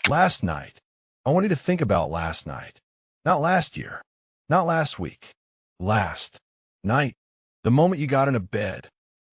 Last night. I want you to think about last night. Not last year. Not last week. Last night. The moment you got into bed.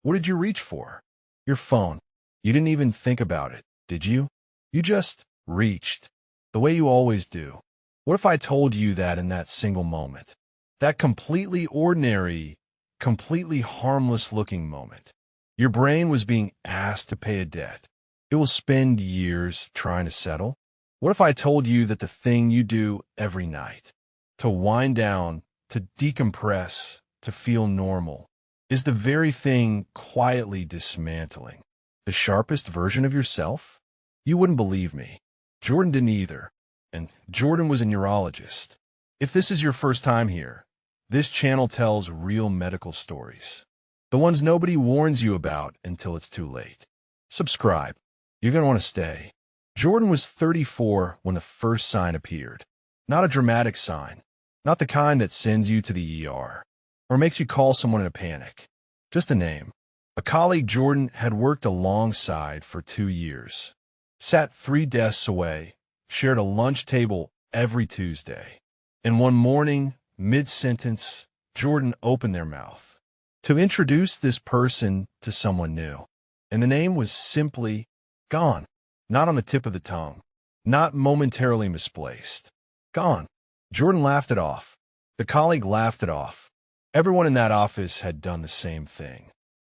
What did you reach for? Your phone. You didn't even think about it, did you? You just reached. The way you always do. What if I told you that in that single moment? That completely ordinary, completely harmless-looking moment. Your brain was being asked to pay a debt. It will spend years trying to settle. What if I told you that the thing you do every night, to wind down, to decompress, to feel normal, is the very thing quietly dismantling the sharpest version of yourself? You wouldn't believe me. Jordan didn't either. And Jordan was a neurologist. If this is your first time here, this channel tells real medical stories. The ones nobody warns you about until it's too late. Subscribe. You're going to want to stay. Jordan was 34 when the first sign appeared. Not a dramatic sign. Not the kind that sends you to the ER or makes you call someone in a panic. Just a name. A colleague Jordan had worked alongside for 2 years. Sat 3 desks away, shared a lunch table every Tuesday. And one morning, mid-sentence, Jordan opened their mouth to introduce this person to someone new. And the name was simply gone. Not on the tip of the tongue. Not momentarily misplaced. Gone. Jordan laughed it off. The colleague laughed it off. Everyone in that office had done the same thing.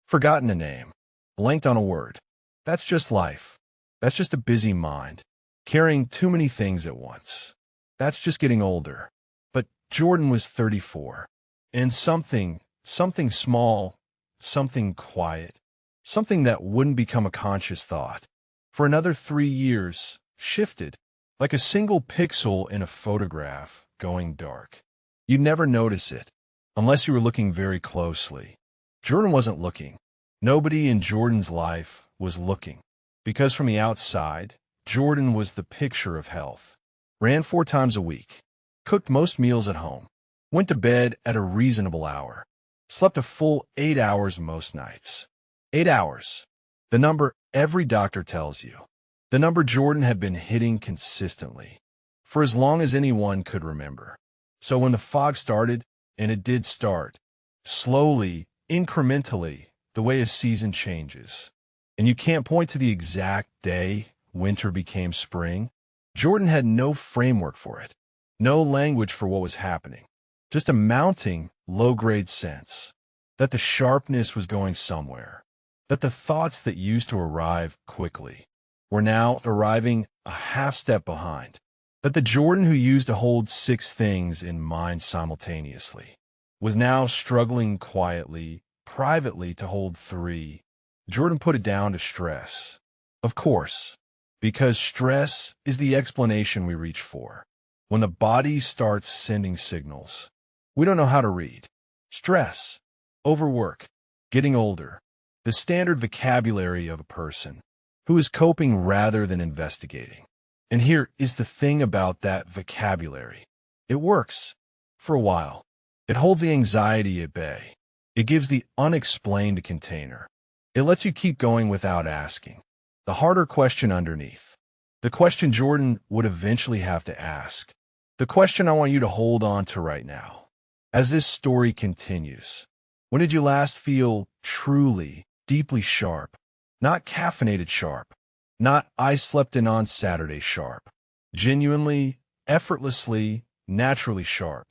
Forgotten a name. Blanked on a word. That's just life. That's just a busy mind. Carrying too many things at once. That's just getting older. But Jordan was 34. And something small, something quiet, something that wouldn't become a conscious thought, for another 3 years, shifted, like a single pixel in a photograph going dark. You'd never notice it, unless you were looking very closely. Jordan wasn't looking. Nobody in Jordan's life was looking. Because from the outside, Jordan was the picture of health. Ran 4 times a week. Cooked most meals at home. Went to bed at a reasonable hour. Slept a full 8 hours most nights. 8 hours. The number every doctor tells you. The number Jordan had been hitting consistently. For as long as anyone could remember. So when the fog started, and it did start, slowly, incrementally, the way a season changes, and you can't point to the exact day winter became spring, Jordan had no framework for it, no language for what was happening, just a mounting, low-grade sense that the sharpness was going somewhere, that the thoughts that used to arrive quickly were now arriving a half step behind, that the Jordan who used to hold 6 things in mind simultaneously was now struggling quietly, privately to hold 3. Jordan put it down to stress. Of course, because stress is the explanation we reach for. When the body starts sending signals we don't know how to read. Stress, overwork, getting older, the standard vocabulary of a person who is coping rather than investigating. And here is the thing about that vocabulary. It works. For a while. It holds the anxiety at bay. It gives the unexplained a container. It lets you keep going without asking. The harder question underneath. The question Jordan would eventually have to ask. The question I want you to hold on to right now. As this story continues. When did you last feel truly, deeply sharp? Not caffeinated sharp. Not I slept in on Saturday sharp. Genuinely, effortlessly, naturally sharp.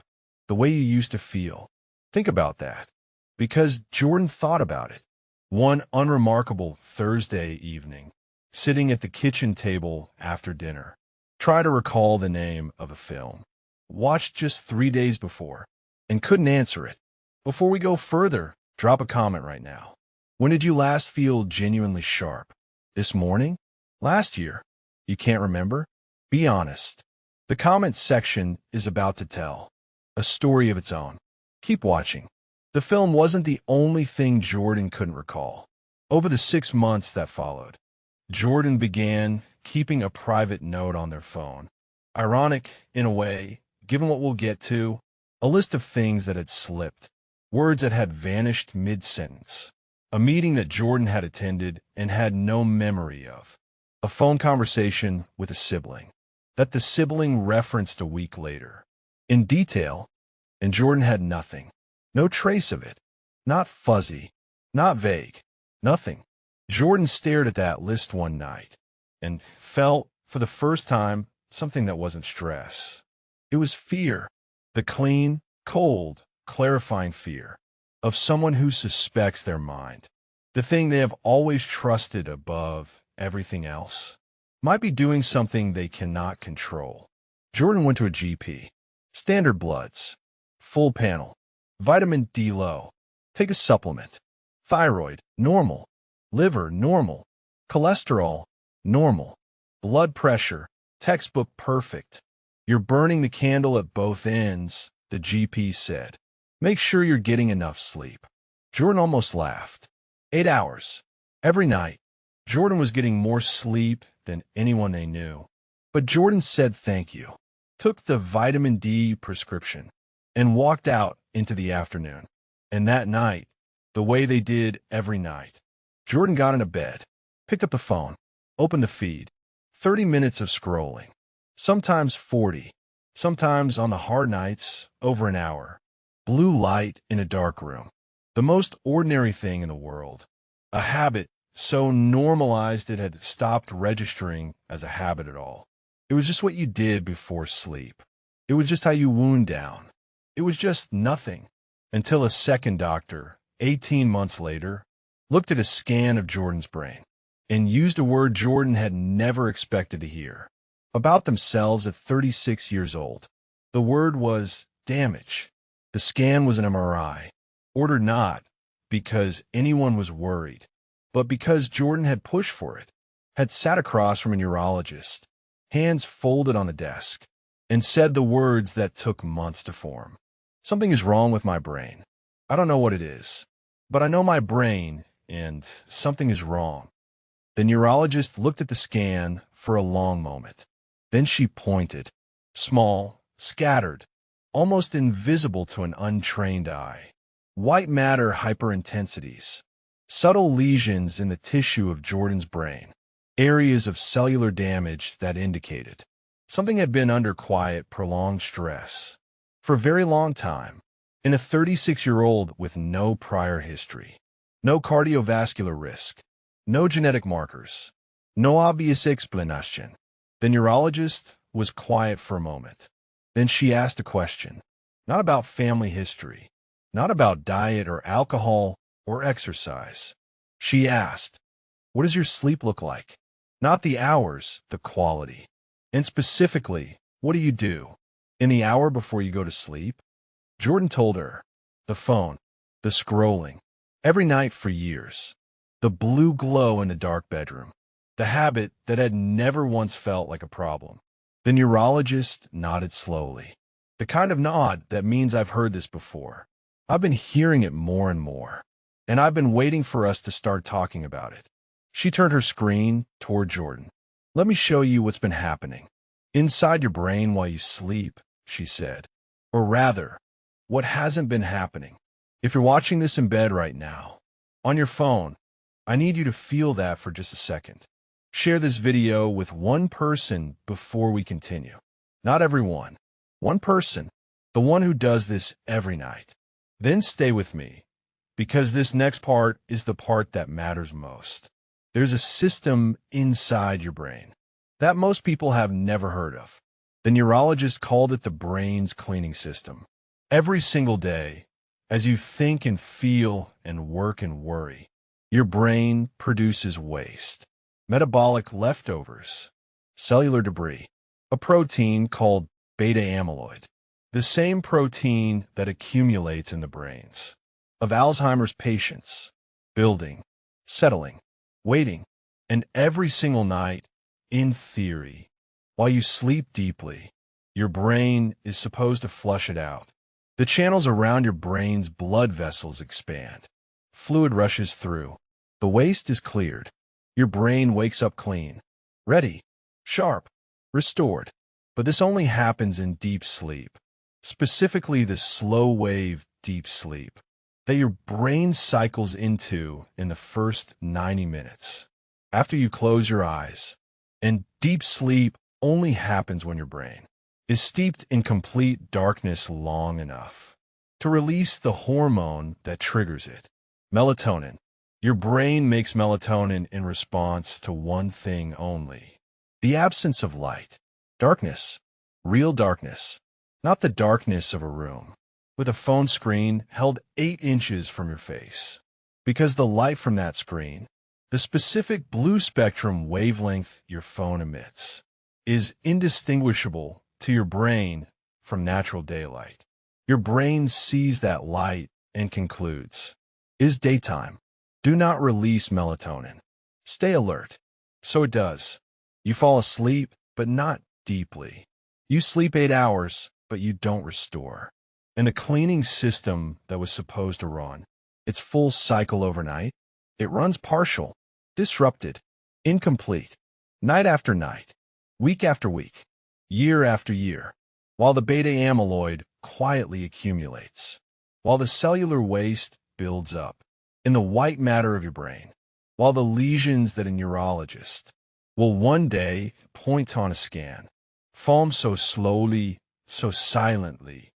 The way you used to feel. Think about that. Because Jordan thought about it. One unremarkable Thursday evening, sitting at the kitchen table after dinner. Try to recall the name of a film. Watched just 3 days before, and couldn't answer it. Before we go further, drop a comment right now. When did you last feel genuinely sharp? This morning? Last year? You can't remember? Be honest. The comments section is about to tell a story of its own. Keep watching. The film wasn't the only thing Jordan couldn't recall. Over the 6 months that followed, Jordan began keeping a private note on their phone. Ironic, in a way, given what we'll get to, a list of things that had slipped, words that had vanished mid-sentence, a meeting that Jordan had attended and had no memory of, a phone conversation with a sibling, that the sibling referenced a week later. In detail, and Jordan had nothing. No trace of it. Not fuzzy. Not vague. Nothing. Jordan stared at that list one night and felt, for the first time, something that wasn't stress. It was fear. The clean, cold, clarifying fear of someone who suspects their mind. The thing they have always trusted above everything else might be doing something they cannot control. Jordan went to a GP. Standard bloods. Full panel. Vitamin D low. Take a supplement. Thyroid, normal. Liver, normal. Cholesterol, normal. Blood pressure, textbook perfect. You're burning the candle at both ends, the GP said. Make sure you're getting enough sleep. Jordan almost laughed. 8 hours. Every night. Jordan was getting more sleep than anyone they knew. But Jordan said thank you, took the vitamin D prescription, and walked out into the afternoon. And that night, the way they did every night, Jordan got into bed, picked up the phone, opened the feed. 30 minutes of scrolling. Sometimes 40. Sometimes, on the hard nights, over an hour. Blue light in a dark room. The most ordinary thing in the world. A habit so normalized it had stopped registering as a habit at all. It was just what you did before sleep. It was just how you wound down. It was just nothing. Until a second doctor, 18 months later, looked at a scan of Jordan's brain and used a word Jordan had never expected to hear about themselves at 36 years old. The word was damage. The scan was an MRI, ordered not because anyone was worried, but because Jordan had pushed for it, had sat across from a neurologist, hands folded on the desk, and said the words that took months to form. Something is wrong with my brain. I don't know what it is, but I know my brain, and something is wrong. The neurologist looked at the scan for a long moment. Then she pointed, small, scattered, almost invisible to an untrained eye. White matter hyperintensities, subtle lesions in the tissue of Jordan's brain, areas of cellular damage that indicated something had been under quiet, prolonged stress for a very long time in a 36-year-old with no prior history, no cardiovascular risk, no genetic markers, no obvious explanation. The neurologist was quiet for a moment. Then she asked a question, not about family history, not about diet or alcohol or exercise. She asked, what does your sleep look like? Not the hours, the quality. And specifically, what do you do in the hour before you go to sleep? Jordan told her, the phone, the scrolling, every night for years, the blue glow in the dark bedroom, the habit that had never once felt like a problem. The neurologist nodded slowly, the kind of nod that means I've heard this before. I've been hearing it more and more, and I've been waiting for us to start talking about it. She turned her screen toward Jordan. Let me show you what's been happening inside your brain while you sleep, she said. Or rather, what hasn't been happening. If you're watching this in bed right now, on your phone, I need you to feel that for just a second. Share this video with one person before we continue. Not everyone. One person. The one who does this every night. Then stay with me, because this next part is the part that matters most. There's a system inside your brain that most people have never heard of. The neurologist called it the brain's cleaning system. Every single day, as you think and feel and work and worry, your brain produces waste. Metabolic leftovers, cellular debris, a protein called beta amyloid, the same protein that accumulates in the brains of Alzheimer's patients, building, settling, waiting, and every single night, in theory, while you sleep deeply, your brain is supposed to flush it out. The channels around your brain's blood vessels expand. Fluid rushes through. The waste is cleared. Your brain wakes up clean, ready, sharp, restored. But this only happens in deep sleep, specifically the slow-wave deep sleep that your brain cycles into in the first 90 minutes. After you close your eyes, and deep sleep only happens when your brain is steeped in complete darkness long enough to release the hormone that triggers it, melatonin. Your brain makes melatonin in response to one thing only: the absence of light. Darkness. Real darkness. Not the darkness of a room with a phone screen held 8 inches from your face. Because the light from that screen, the specific blue spectrum wavelength your phone emits, is indistinguishable to your brain from natural daylight. Your brain sees that light and concludes, "Is daytime. Do not release melatonin. Stay alert." So it does. You fall asleep, but not deeply. You sleep 8 hours, but you don't restore. And the cleaning system that was supposed to run its full cycle overnight, it runs partial, disrupted, incomplete, night after night, week after week, year after year, while the beta amyloid quietly accumulates, while the cellular waste builds up in the white matter of your brain, while the lesions that a neurologist will one day point on a scan form so slowly, so silently,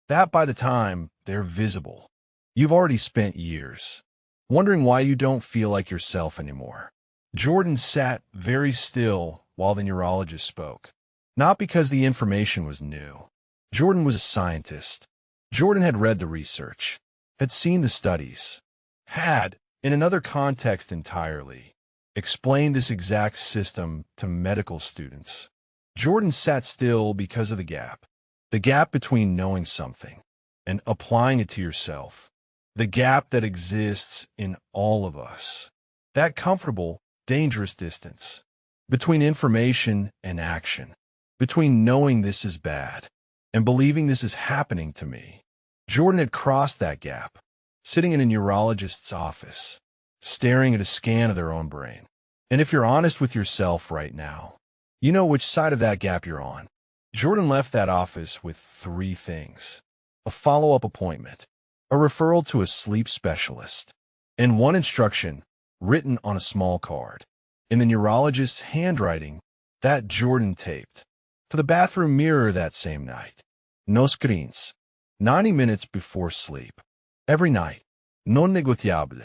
that by the time they're visible, you've already spent years wondering why you don't feel like yourself anymore. Jordan sat very still while the neurologist spoke, not because the information was new. Jordan was a scientist. Jordan had read the research, had seen the studies, had, in another context entirely, explained this exact system to medical students. Jordan sat still because of the gap between knowing something and applying it to yourself, the gap that exists in all of us, that comfortable, dangerous distance between information and action, between knowing this is bad and believing this is happening to me. Jordan had crossed that gap, sitting in a neurologist's office, staring at a scan of their own brain. And if you're honest with yourself right now, you know which side of that gap you're on. Jordan left that office with 3 things: a follow-up appointment, a referral to a sleep specialist, and one instruction written on a small card in the neurologist's handwriting that Jordan taped to the bathroom mirror that same night. No screens. 90 minutes before sleep. Every night. Non negotiable.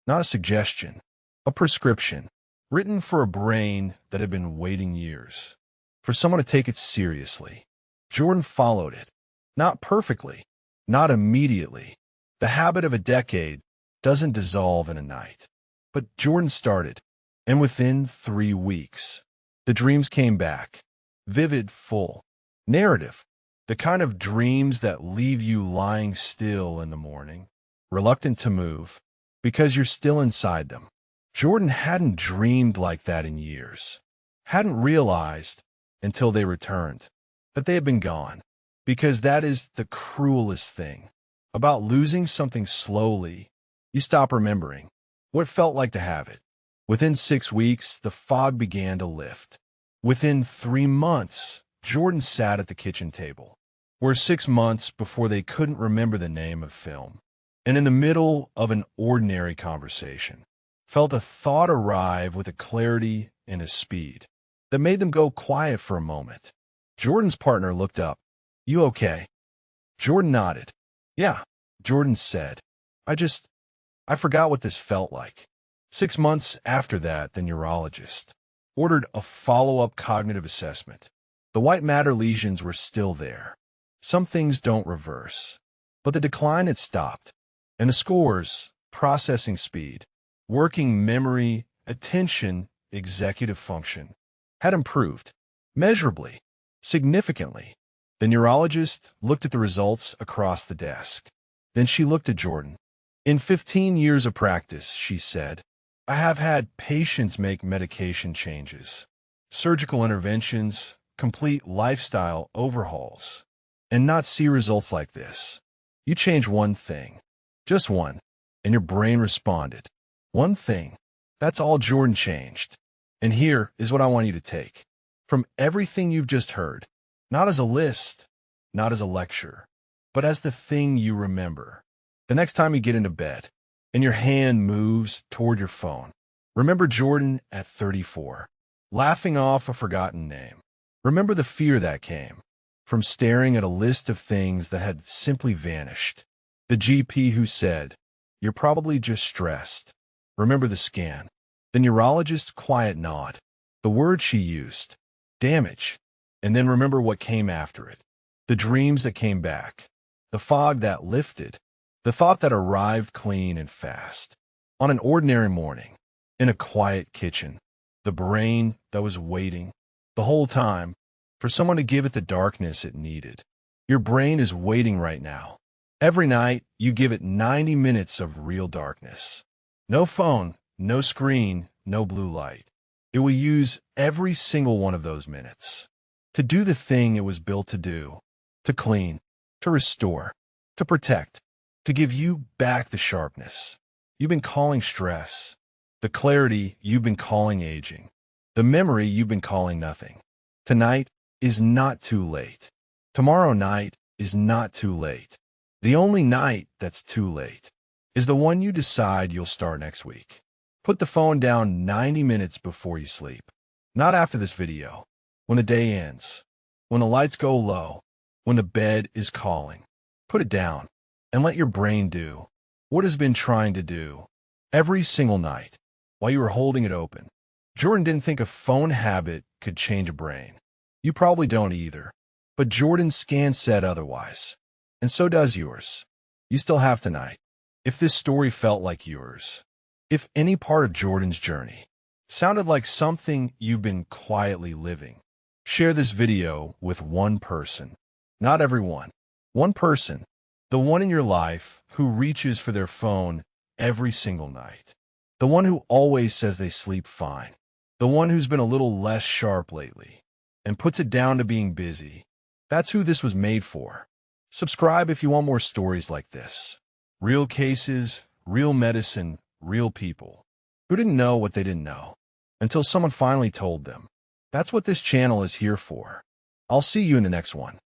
Not a suggestion. A prescription. Written for a brain that had been waiting years for someone to take it seriously. Jordan followed it. Not perfectly. Not immediately. The habit of a decade doesn't dissolve in a night. But Jordan started, and within 3 weeks, the dreams came back. Vivid, full. Narrative. The kind of dreams that leave you lying still in the morning, reluctant to move, because you're still inside them. Jordan hadn't dreamed like that in years. Hadn't realized, until they returned, that they had been gone. Because that is the cruelest thing about losing something slowly. You stop remembering what it felt like to have it. Within 6 weeks, the fog began to lift. Within 3 months, Jordan sat at the kitchen table, where 6 months before they couldn't remember the name of film, and in the middle of an ordinary conversation, felt a thought arrive with a clarity and a speed that made them go quiet for a moment. Jordan's partner looked up. "You okay?" Jordan nodded. "Yeah," Jordan said. I forgot what this felt like." 6 months after that, the neurologist ordered a follow-up cognitive assessment. The white matter lesions were still there. Some things don't reverse, but the decline had stopped, and the scores, processing speed, working memory, attention, executive function, had improved, measurably, significantly. The neurologist looked at the results across the desk. Then she looked at Jordan. "In 15 years of practice," she said, "I have had patients make medication changes, surgical interventions, complete lifestyle overhauls, and not see results like this. You change one thing, just one, and your brain responded. One thing. That's all Jordan changed. And here is what I want you to take from everything you've just heard, not as a list, not as a lecture, but as the thing you remember. The next time you get into bed and your hand moves toward your phone, remember Jordan at 34, laughing off a forgotten name. Remember the fear that came from staring at a list of things that had simply vanished. The GP who said, "You're probably just stressed." Remember the scan. The neurologist's quiet nod. The word she used, damage. And then remember what came after it. The dreams that came back. The fog that lifted. The thought that arrived clean and fast. On an ordinary morning, in a quiet kitchen. The brain that was waiting, the whole time, for someone to give it the darkness it needed. Your brain is waiting right now. Every night, you give it 90 minutes of real darkness. No phone, no screen, no blue light. It will use every single one of those minutes to do the thing it was built to do, to clean, to restore, to protect, to give you back the sharpness you've been calling stress, the clarity you've been calling aging, the memory you've been calling nothing. Tonight is not too late. Tomorrow night is not too late. The only night that's too late is the one you decide you'll start next week. Put the phone down 90 minutes before you sleep. Not after this video. When the day ends. When the lights go low. When the bed is calling. Put it down and let your brain do what it's been trying to do every single night while you were holding it open. Jordan didn't think a phone habit could change a brain. You probably don't either. But Jordan's scan said otherwise. And so does yours. You still have tonight. If this story felt like yours, if any part of Jordan's journey sounded like something you've been quietly living, share this video with one person. Not everyone. One person. The one in your life who reaches for their phone every single night. The one who always says they sleep fine. The one who's been a little less sharp lately and puts it down to being busy. That's who this was made for. Subscribe if you want more stories like this. Real cases, real medicine, real people who didn't know what they didn't know until someone finally told them. That's what this channel is here for. I'll see you in the next one.